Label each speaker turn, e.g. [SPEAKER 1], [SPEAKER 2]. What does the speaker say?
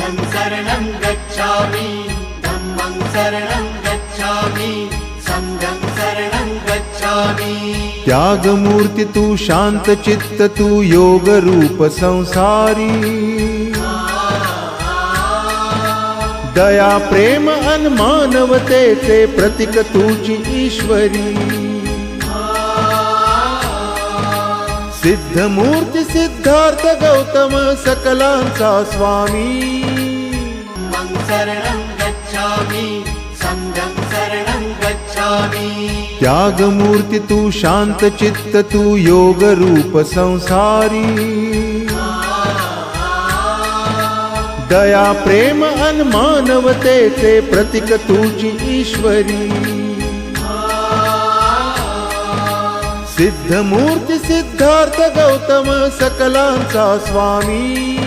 [SPEAKER 1] बुद्धं शरणं गच्छामि धम्मं शरणं गच्छामि संघं शरणं गच्छामि।
[SPEAKER 2] त्यागमूर्ती तू शांत चित्त तू योग रूप संसारी दया प्रेम अन मानवतेचे प्रतीक तुझी ईश्वरी सिद्धमूर्ती सिद्धार्थ गौतम सकलांचा स्वामी
[SPEAKER 1] धम्मं शरणं गच्छामि संघं शरणं गच्छामि।
[SPEAKER 2] त्यागमूर्ती तू शांत चित्त तू योग रूप संसारी दया प्रेम अन मानवतेचे प्रतीक तुझी ईश्वरी सिद्धमूर्ती सिद्धार्थ गौतम सकलांचा स्वामी